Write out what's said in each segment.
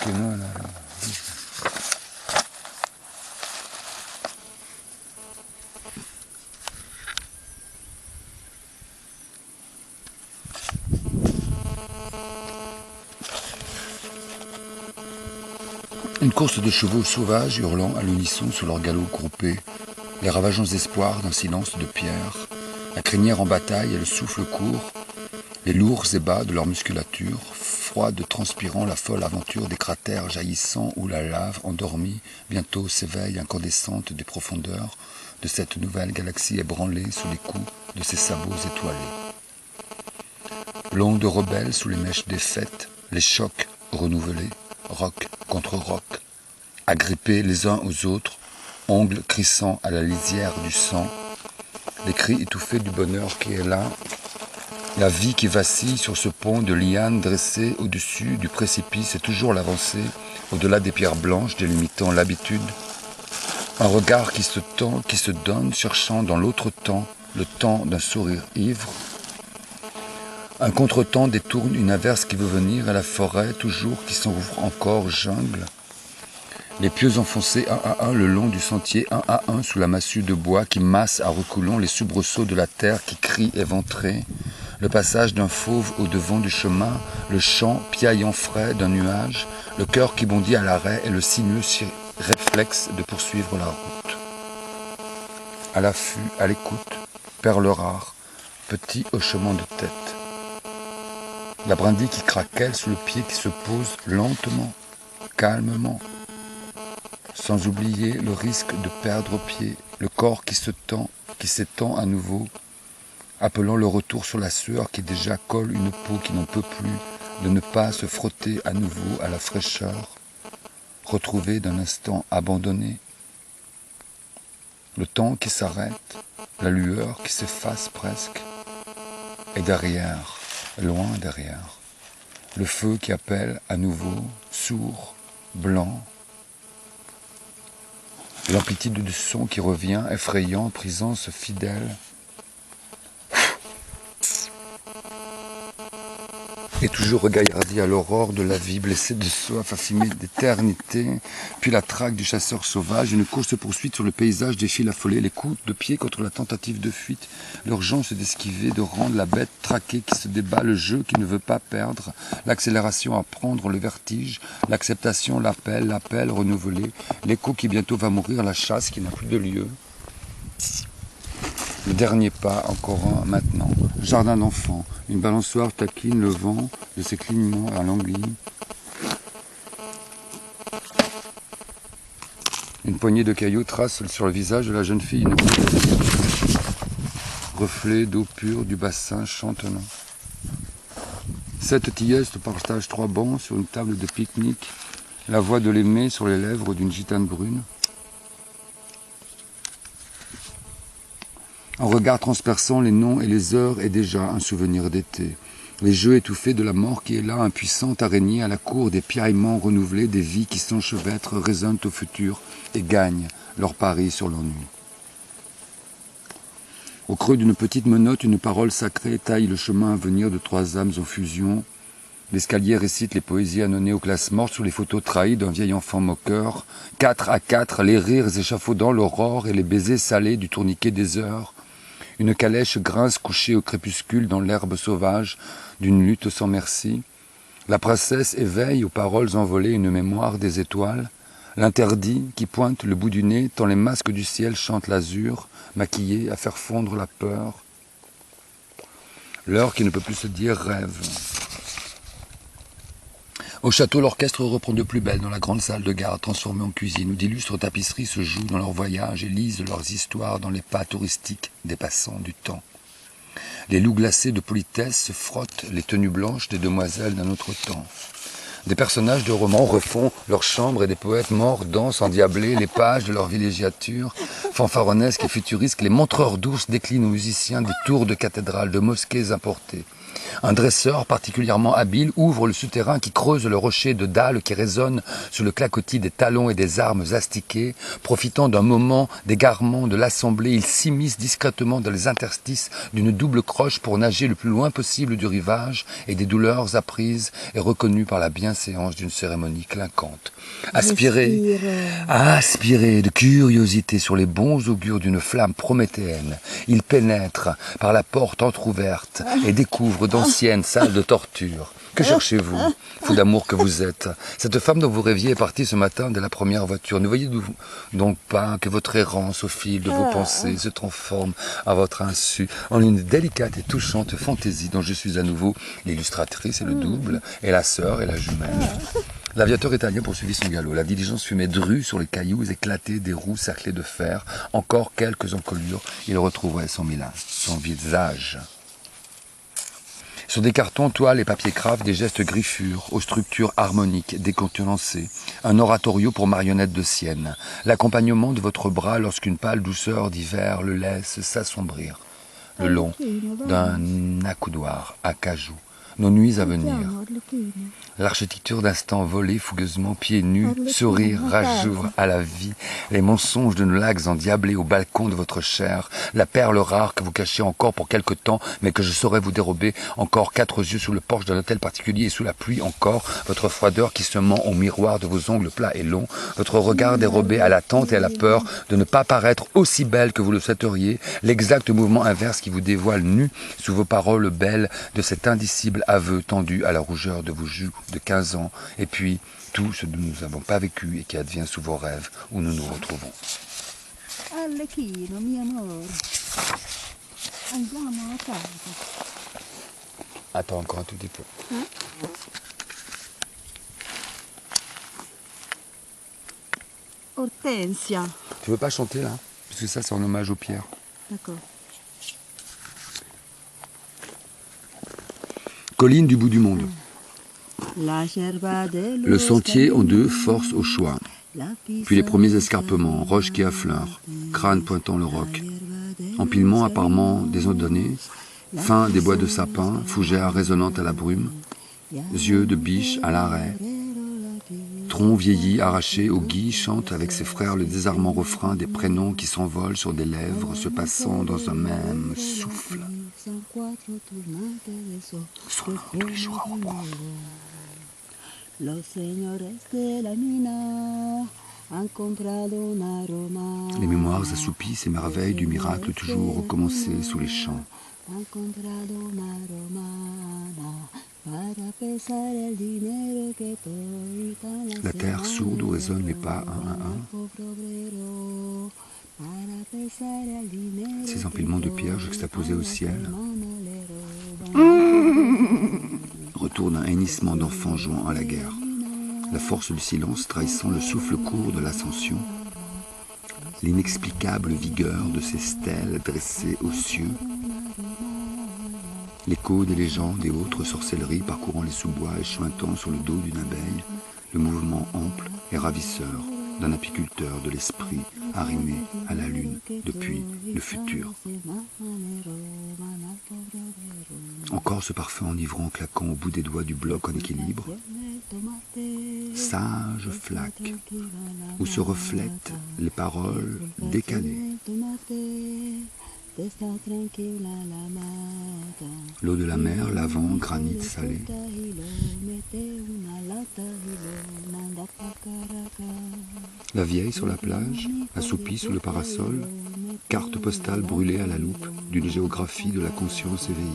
que non, là. Une course de chevaux sauvages hurlant à l'unisson sous leur galop groupé, les ravageants espoirs d'un silence de pierre, la crinière en bataille et le souffle court, les lourds ébats de leur musculature, froide transpirant la folle aventure des cratères jaillissants où la lave endormie bientôt s'éveille incandescente des profondeurs de cette nouvelle galaxie ébranlée sous les coups de ses sabots étoilés. L'onde rebelle sous les mèches défaites, les chocs renouvelés, roc contre roc, agrippés les uns aux autres, ongles crissant à la lisière du sang, les cris étouffés du bonheur qui est là, la vie qui vacille sur ce pont de lianes dressé au-dessus du précipice et toujours l'avancée, au-delà des pierres blanches délimitant l'habitude, un regard qui se tend, qui se donne, cherchant dans l'autre temps, le temps d'un sourire ivre. Un contretemps détourne une averse qui veut venir, et la forêt, toujours, qui s'ouvre encore jungle. Les pieux enfoncés un à un le long du sentier, un à un sous la massue de bois qui masse à reculons les soubresauts de la terre qui crie éventrée, le passage d'un fauve au devant du chemin, le chant piaillant frais d'un nuage, le cœur qui bondit à l'arrêt et le sinueux réflexe de poursuivre la route. À l'affût, à l'écoute, perle rare, petit hochement de tête. La brindille qui craquelle sous le pied qui se pose lentement, calmement, sans oublier le risque de perdre pied, le corps qui se tend, qui s'étend à nouveau, appelant le retour sur la sueur qui déjà colle une peau qui n'en peut plus, de ne pas se frotter à nouveau à la fraîcheur, retrouvée d'un instant abandonné. Le temps qui s'arrête, la lueur qui s'efface presque, et derrière, loin derrière, le feu qui appelle à nouveau, sourd, blanc, l'amplitude du son qui revient, effrayant, présence fidèle, et toujours regaillardi à l'aurore de la vie, blessé de soif, affamé d'éternité, puis la traque du chasseur sauvage, une course-poursuite sur le paysage défile affolé, les coups de pied contre la tentative de fuite, l'urgence d'esquiver, de rendre la bête traquée qui se débat, le jeu qui ne veut pas perdre, l'accélération à prendre, le vertige, l'acceptation, l'appel renouvelé, l'écho qui bientôt va mourir, la chasse qui n'a plus de lieu. Le dernier pas, encore un maintenant, jardin d'enfants, une balançoire taquine le vent de ses clignements à l'anguille. Une poignée de cailloux trace sur le visage de la jeune fille une reflet d'eau pure du bassin chantonnant. 7 tilleuses partagent 3 bancs sur une table de pique-nique, la voix de l'aimé sur les lèvres d'une gitane brune. Un regard transperçant les noms et les heures est déjà un souvenir d'été. Les jeux étouffés de la mort qui est là, impuissante araignée à la cour des piaillements renouvelés des vies qui s'enchevêtrent, résonnent au futur et gagnent leur pari sur l'ennui. Au creux d'une petite menotte, une parole sacrée taille le chemin à venir de 3 âmes en fusion. L'escalier récite les poésies annonnées aux classes mortes sous les photos trahies d'un vieil enfant moqueur. 4 à 4, les rires échafaudant l'aurore et les baisers salés du tourniquet des heures. Une calèche grince couchée au crépuscule dans l'herbe sauvage d'une lutte sans merci. La princesse éveille aux paroles envolées une mémoire des étoiles. L'interdit qui pointe le bout du nez tant les masques du ciel chantent l'azur, maquillés à faire fondre la peur. L'heure qui ne peut plus se dire rêve. Au château, l'orchestre reprend de plus belle dans la grande salle de garde transformée en cuisine, où d'illustres tapisseries se jouent dans leurs voyages et lisent leurs histoires dans les pas touristiques des passants du temps. Les loups glacés de politesse se frottent les tenues blanches des demoiselles d'un autre temps. Des personnages de romans refont leurs chambres et des poètes morts dansent endiablés les pages de leur villégiature, fanfaronnesques et futuristes, les montreurs d'ours déclinent aux musiciens des tours de cathédrales, de mosquées importées. Un dresseur particulièrement habile ouvre le souterrain qui creuse le rocher de dalles qui résonne sur le claquetis des talons et des armes astiquées. Profitant d'un moment d'égarement de l'assemblée, il s'immisce discrètement dans les interstices d'une double croche pour nager le plus loin possible du rivage et des douleurs apprises et reconnues par la bienséance d'une cérémonie clinquante. Aspirer de curiosité sur les bons augures d'une flamme prométhéenne, il pénètre par la porte entr'ouverte et découvre d'anciennes salles de torture. Que cherchez-vous, fou d'amour que vous êtes? Cette femme dont vous rêviez est partie ce matin de la première voiture. Ne voyez donc pas que votre errance au fil de vos pensées se transforme à votre insu en une délicate et touchante fantaisie dont je suis à nouveau l'illustratrice et le double, et la sœur et la jumelle. L'aviateur italien poursuivit son galop. La diligence fumait drue sur les cailloux éclatés des roues cerclées de fer. Encore quelques encolures, il retrouverait son visage. Sur des cartons, toiles et papier craft, des gestes griffures, aux structures harmoniques, décontenancées. Un oratorio pour marionnettes de Sienne. L'accompagnement de votre bras lorsqu'une pâle douceur d'hiver le laisse s'assombrir. Le long d'un accoudoir à cajou. Nos nuits à venir. L'architecture d'instants volés fougueusement pieds nus, sourire rageur à la vie, les mensonges de nos lacs endiablés au balcon de votre chair, la perle rare que vous cachez encore pour quelque temps, mais que je saurais vous dérober, encore 4 yeux sous le porche d'un hôtel particulier et sous la pluie encore, votre froideur qui se ment au miroir de vos ongles plats et longs, votre regard dérobé à l'attente et à la peur de ne pas paraître aussi belle que vous le souhaiteriez, l'exact mouvement inverse qui vous dévoile nu sous vos paroles belles de cet indicible aveu tendu à la rougeur de vos joues de 15 ans, et puis tout ce dont nous n'avons pas vécu et qui advient sous vos rêves où nous nous retrouvons. Arlecchino, mio amore. Andiamo a casa. Attends encore un tout petit peu. Hortensia. Tu veux pas chanter là? Parce que ça c'est en hommage aux pierres. D'accord. Colline du bout du monde. Le sentier en deux force au choix. Puis les premiers escarpements, roches qui affleurent, crâne pointant le roc. Empilement apparemment désordonné, fin des bois de sapin, fougères résonnantes à la brume, yeux de biche à l'arrêt. Tronc vieilli, arraché au gui, chante avec ses frères le désarmant refrain des prénoms qui s'envolent sur des lèvres, se passant dans un même souffle. Son nom tous les jours à reprendre. Les mémoires assoupis s'émerveillent du miracle toujours recommencé sous les champs. La terre sourde où résonnent les pas un à un. Ces empilements de pierres juxtaposés au ciel. Retour d'un hennissement d'enfants jouant à la guerre. La force du silence trahissant le souffle court de l'ascension. L'inexplicable vigueur de ces stèles dressées aux cieux. L'écho des légendes et autres sorcelleries parcourant les sous-bois et chuintant sur le dos d'une abeille, le mouvement ample et ravisseur d'un apiculteur de l'esprit arrimé à la lune depuis le futur. Encore ce parfum enivrant claquant au bout des doigts du bloc en équilibre. Sage flaque, où se reflètent les paroles décalées. L'eau de la mer, lavant, granit salé. La vieille sur la plage, assoupie sous le parasol, carte postale brûlée à la loupe d'une géographie de la conscience éveillée.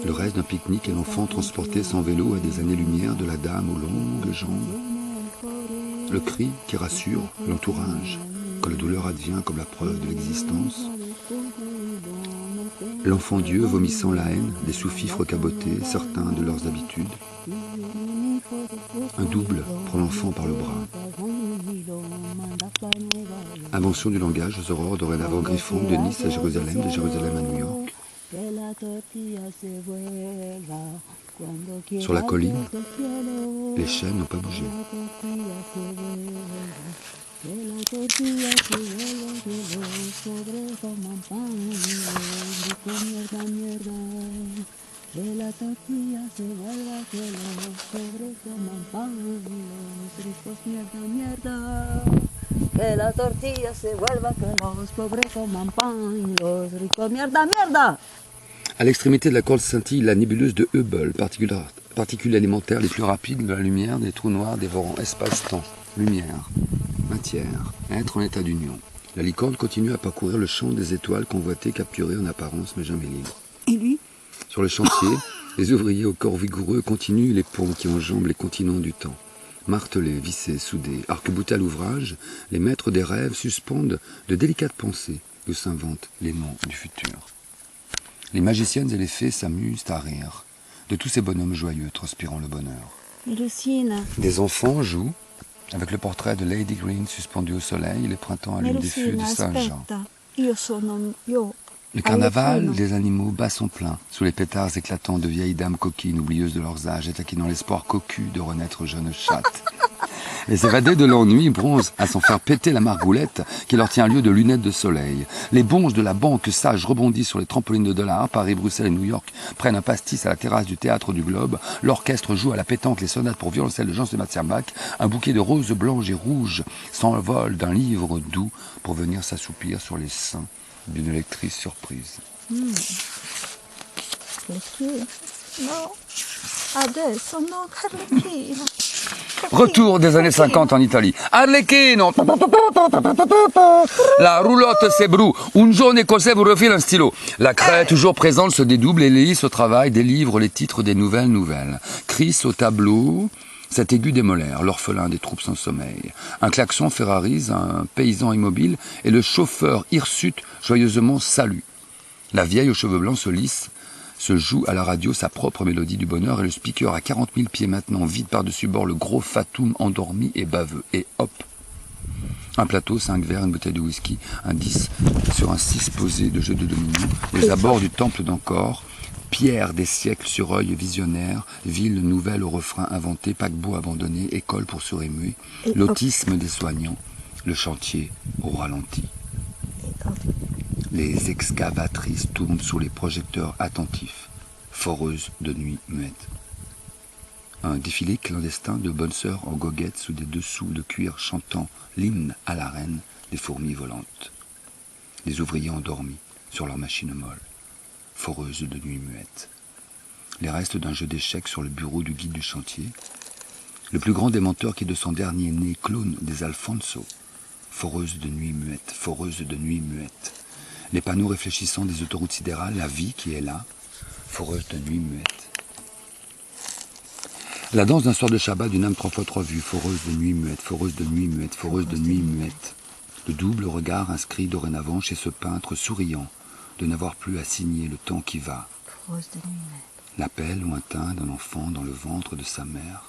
Le reste d'un pique-nique et l'enfant transporté sans vélo à des années-lumière de la dame aux longues jambes. Le cri qui rassure l'entourage, quand la douleur advient comme la preuve de l'existence. L'enfant Dieu vomissant la haine des sous-fifres cabotés, certains de leurs habitudes. Un double prend l'enfant par le bras. Invention du langage aux aurores dorénavant griffantes de Nice à Jérusalem, de Jérusalem à New York. Sur la colline, les chênes n'ont pas bougé. los pobres coman pan, los ricos mierda, mierda. Que la tortilla se vuelva, que los pobres coman pan, los ricos mierda, mierda. Que la tortilla se vuelva, que los pobres coman pan, los ricos mierda, mierda. À l'extrémité de la corde scintille la nébuleuse de Hubble, particules élémentaires les plus rapides de la lumière, des trous noirs dévorant espace-temps, lumière, matière, être en état d'union. La licorne continue à parcourir le champ des étoiles convoitées, capturées en apparence mais jamais libres. Et lui? Sur le chantier, les ouvriers au corps vigoureux continuent les ponts qui enjambent les continents du temps. Martelés, vissés, soudés, arc-boutés à l'ouvrage, les maîtres des rêves suspendent de délicates pensées où s'inventent les noms du futur. Les magiciennes et les fées s'amusent à rire de tous ces bonhommes joyeux transpirant le bonheur. Lucina. Des enfants jouent avec le portrait de Lady Green suspendu au soleil et les printemps allument des feux de Saint-Jean. Le carnaval des animaux bat son plein sous les pétards éclatants de vieilles dames coquines oublieuses de leurs âges et taquinant l'espoir cocu de renaître jeunes chattes. Les évadés de l'ennui bronzent à s'en faire péter la margoulette qui leur tient lieu de lunettes de soleil. Les bonges de la banque sage rebondissent sur les trampolines de dollars. Paris, Bruxelles et New York prennent un pastis à la terrasse du théâtre du Globe. L'orchestre joue à la pétanque les sonates pour violoncelle de Jean-Sébastien Bach. Un bouquet de roses blanches et rouges s'envole d'un livre doux pour venir s'assoupir sur les seins d'une lectrice surprise. Retour des années 50 en Italie. Arlecchino! La roulotte s'ébroue. Un jaune écossais vous refile un stylo. La craie toujours présente se dédouble et l'hélice au travail délivre les titres des nouvelles. Chris au tableau. Cet aigu des molaires, l'orphelin des troupes sans sommeil. Un klaxon ferrarise un paysan immobile et le chauffeur hirsute joyeusement salue. La vieille aux cheveux blancs se lisse, se joue à la radio sa propre mélodie du bonheur et le speaker à 40 000 pieds maintenant vide par-dessus bord le gros Fatoum endormi et baveux. Et hop, un plateau, 5 verres, une bouteille de whisky, un 10 sur un 6 posé de jeux de domino, les abords du temple d'Ancor, pierre des siècles sur œil visionnaire, ville nouvelle au refrain inventé, paquebot abandonné, école pour surémuer, l'autisme des soignants, le chantier au ralenti. Les excavatrices tournent sous les projecteurs attentifs, foreuses de nuit muettes. Un défilé clandestin de bonnes sœurs en goguettes sous des dessous de cuir chantant l'hymne à la reine des fourmis volantes. Les ouvriers endormis sur leurs machines molles, foreuses de nuit muettes. Les restes d'un jeu d'échecs sur le bureau du guide du chantier. Le plus grand des menteurs qui de son dernier né clone des Alfonso. Foreuse de nuit muette, foreuse de nuit muette. Les panneaux réfléchissants des autoroutes sidérales, la vie qui est là, foreuse de nuit muette. La danse d'un soir de Shabbat d'une âme 3 fois 3 vues, foreuse de nuit muette, foreuse de nuit muette, foreuse de nuit muette. Le double regard inscrit dorénavant chez ce peintre souriant, de n'avoir plus à signer le temps qui va. L'appel lointain d'un enfant dans le ventre de sa mère.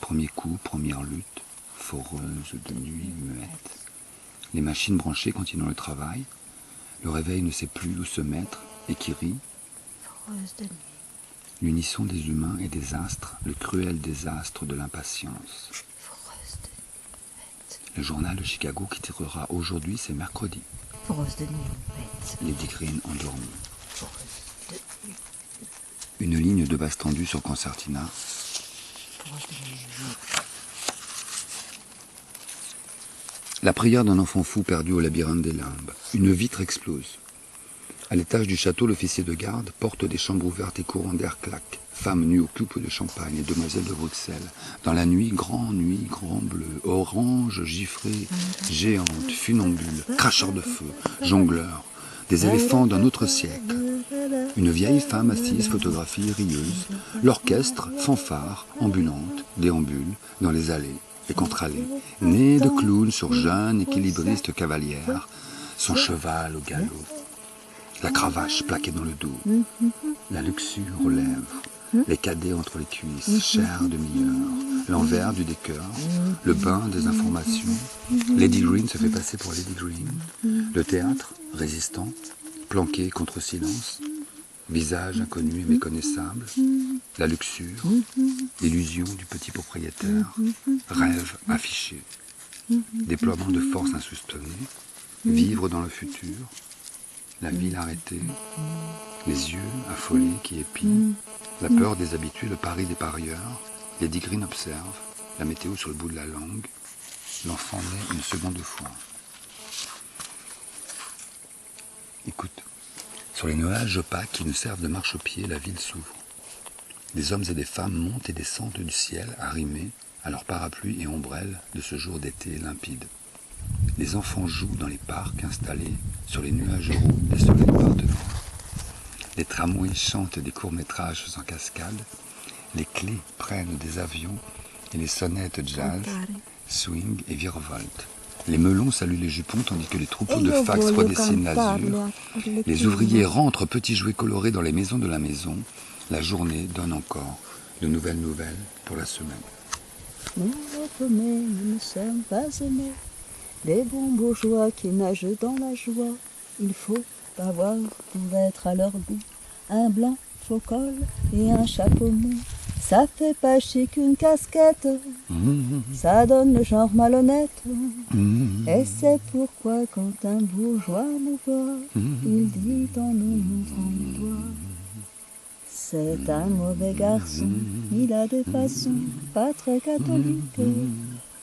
Premier coup, première lutte, foreuse de nuit muette. Les machines branchées continuant le travail. Le réveil ne sait plus où se mettre et qui rit. L'unisson des humains et des astres, le cruel désastre de l'impatience. Le journal de Chicago qui tirera aujourd'hui, c'est mercredi. Lady Green endormie. Une ligne de basse tendue sur concertina. La prière d'un enfant fou perdu au labyrinthe des limbes. Une vitre explose. À l'étage du château, l'officier de garde porte des chambres ouvertes et courants d'air claque. Femmes nues aux coupes de champagne et demoiselles de Bruxelles. Dans la nuit, grand bleu, orange, giffrée, géante, funambule, cracheur de feu, jongleur. Des éléphants d'un autre siècle. Une vieille femme assise, photographie rieuse. L'orchestre, fanfare, ambulante, déambule dans les allées et contre-allées. Née de clown sur jeune équilibriste cavalière, son cheval au galop. La cravache plaquée dans le dos, la luxure aux lèvres, les cadets entre les cuisses, chair de meilleur, l'envers du décor, le bain des informations. Lady Green se fait passer pour Lady Green. Le théâtre, résistant, planqué contre silence, visage inconnu et méconnaissable, la luxure, l'illusion du petit propriétaire, rêve affiché, déploiement de force insoupçonnée, vivre dans le futur, la ville arrêtée, les yeux affolés qui épient, la peur des habitués, le pari des parieurs, les Digrines observent, la météo sur le bout de la langue, l'enfant naît une seconde fois. Écoute, sur les nuages opaques qui nous servent de marchepied, la ville s'ouvre. Des hommes et des femmes montent et descendent du ciel, arrimés à leurs parapluies et ombrelles de ce jour d'été limpide. Les enfants jouent dans les parcs installés sur les nuages roux des soleils partenaires. Les tramways chantent des courts-métrages en cascade. Les clés prennent des avions et les sonnettes jazz, swing et virevoltent. Les melons saluent les jupons tandis que les troupeaux de fax redessinent l'azur. Les ouvriers rentrent petits jouets colorés dans les maisons de la maison. La journée donne encore de nouvelles pour la semaine. Nous revenons, nous ne sommes pas aimés. Des bons bourgeois qui nagent dans la joie. Il faut avoir pour être à leur goût un blanc faux col et un chapeau mou. Ça fait pas chic une casquette, ça donne le genre malhonnête. Et c'est pourquoi quand un bourgeois nous voit, il dit en nous montrant le doigt: c'est un mauvais garçon, il a des façons pas très catholiques.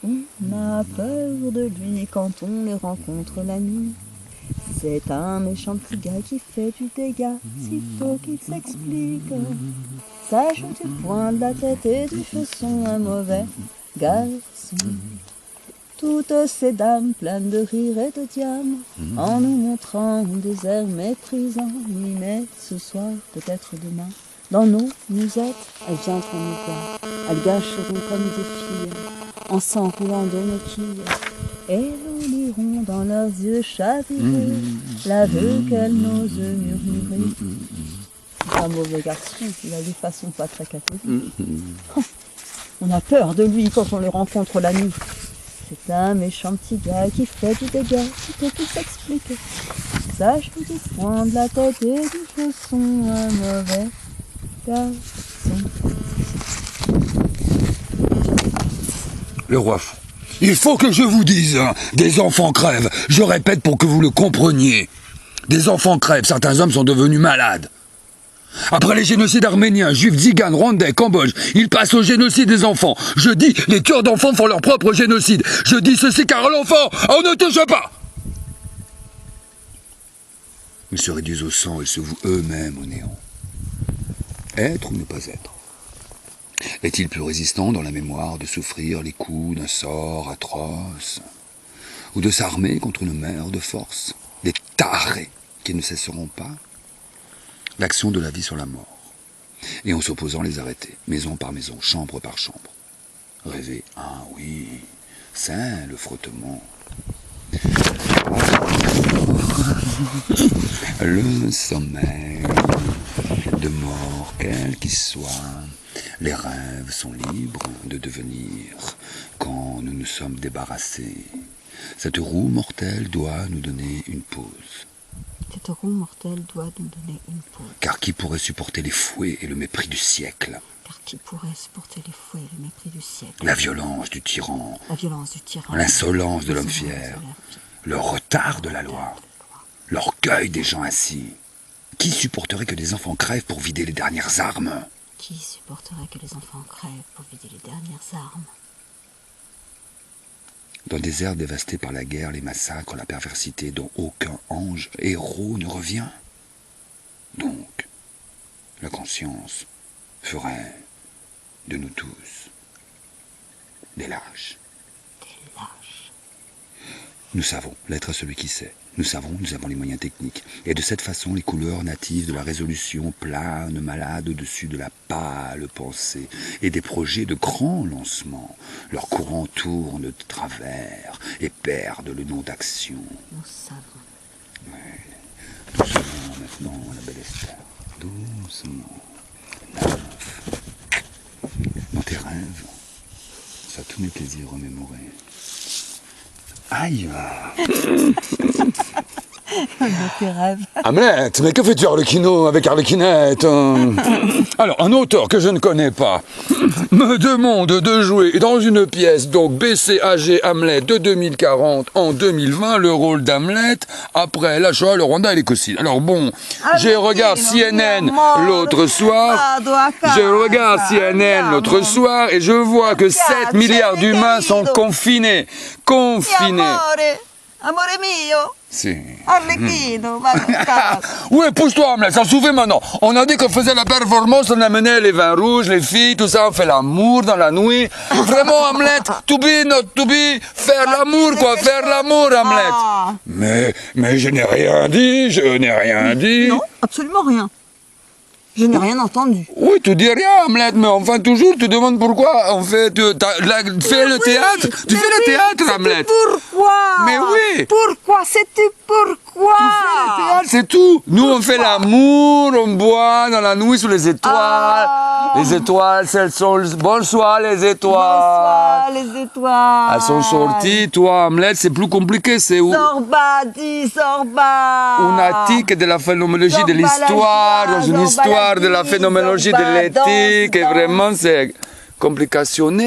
On a peur de lui quand on le rencontre la nuit. C'est un méchant petit gars qui fait du dégât, sitôt qu'il s'explique. Ça joue du poing de la tête et du chausson, un mauvais garçon. Toutes ces dames pleines de rire et de diamants, en nous montrant des airs méprisants. Oui, mais ce soir, peut-être demain, dans nos musettes, elles viendront nous voir. Elles gâcheront comme des filles, en s'enroulant de nos quilles. Et nous lirons dans leurs yeux chavirés l'aveu qu'elles n'osent murmurer. Un mauvais garçon, il a des façons pas très catholiques. On a peur de lui quand on le rencontre la nuit. C'est un méchant petit gars qui fait du dégât, sitôt qu'il s'explique. Ça joue du poing de la tête et du chausson, un mauvais garçon. Le roi fou. Il faut que je vous dise, hein, des enfants crèvent. Je répète pour que vous le compreniez. Des enfants crèvent, certains hommes sont devenus malades. Après les génocides arméniens, juifs, tziganes, rwandais, Cambodge, ils passent au génocide des enfants. Je dis, les tueurs d'enfants font leur propre génocide. Je dis ceci car l'enfant, on ne touche pas. Ils se réduisent au sang et se vouent eux-mêmes au néant. Être ou ne pas être? Est-il plus résistant dans la mémoire de souffrir les coups d'un sort atroce, ou de s'armer contre une mer de force, des tarés qui ne cesseront pas? L'action de la vie sur la mort, et en s'opposant les arrêter, maison par maison, chambre par chambre. Rêver, ah oui, c'est le frottement. Le sommeil, de mort quel qu'il soit, les rêves sont libres de devenir quand nous nous sommes débarrassés. Cette roue mortelle doit nous donner une pause. Cette roue mortelle doit nous donner une pause. Car qui pourrait supporter les fouets et le mépris du siècle? Car qui pourrait supporter les fouets et le mépris du siècle? La violence du tyran. La violence du tyran. L'insolence de l'homme fier. Le retard de la loi. L'orgueil des gens assis. Qui supporterait que des enfants crèvent pour vider les dernières armes? Qui supporterait que les enfants crèvent pour vider les dernières armes? Dans des airs dévastés par la guerre, les massacres, la perversité dont aucun ange, héros ne revient. Donc, la conscience ferait de nous tous des lâches. Des lâches. Nous savons, l'être à celui qui sait. Nous savons, nous avons les moyens techniques. Et de cette façon, les couleurs natives de la résolution planent malades au-dessus de la pâle pensée et des projets de grands lancements. Leurs courants tournent de travers et perdent le nom d'action. Nous savons. Ouais. Doucement maintenant, la belle Esther. Doucement. La meuf. Dans tes rêves, ça a tous mes plaisirs remémorés. Aïe! Dans tes rêves. Hamlet, mais que fais-tu Arlecchino avec Arlecquinette Alors, un auteur que je ne connais pas me demande de jouer dans une pièce, donc BCAG Hamlet de 2040 en 2020, le rôle d'Hamlet après la Shoah, le Rwanda et l'Écosse. Alors bon, je regarde CNN l'autre soir, et je vois que 7 milliards d'humains sont confinés. Amore mio, Si. Arlecchino, va a casa. Ouais, pousse-toi, Hamlet, ça s'ouvre maintenant. On a dit qu'on faisait la performance, on amenait les vins rouges, les filles, tout ça, on fait l'amour dans la nuit. Vraiment, Hamlet, to be, not to be, faire l'amour, quoi, faire l'amour, Hamlet. Ah. Mais je n'ai rien dit, Non, absolument rien. Je n'ai rien entendu. Oui, tu dis rien, Hamlet, mais enfin, toujours, tu demandes pourquoi on fait, tu fais le théâtre, tu fais le théâtre, Hamlet. Pourquoi? Mais oui. Pourquoi? Sais-tu pourquoi? C'est tout. Nous, on fait l'amour, on boit dans la nuit sous les étoiles. Ah. Les étoiles, elles sont... Bonsoir, les étoiles. Bonsoir, les étoiles. Elles sont sorties. Toi, Hamlet, c'est plus compliqué. C'est où Sorba, dis Sorba. On tique de la phénoménologie de l'histoire, dans une histoire de la phénoménologie de l'éthique. Et vraiment, c'est complicationné.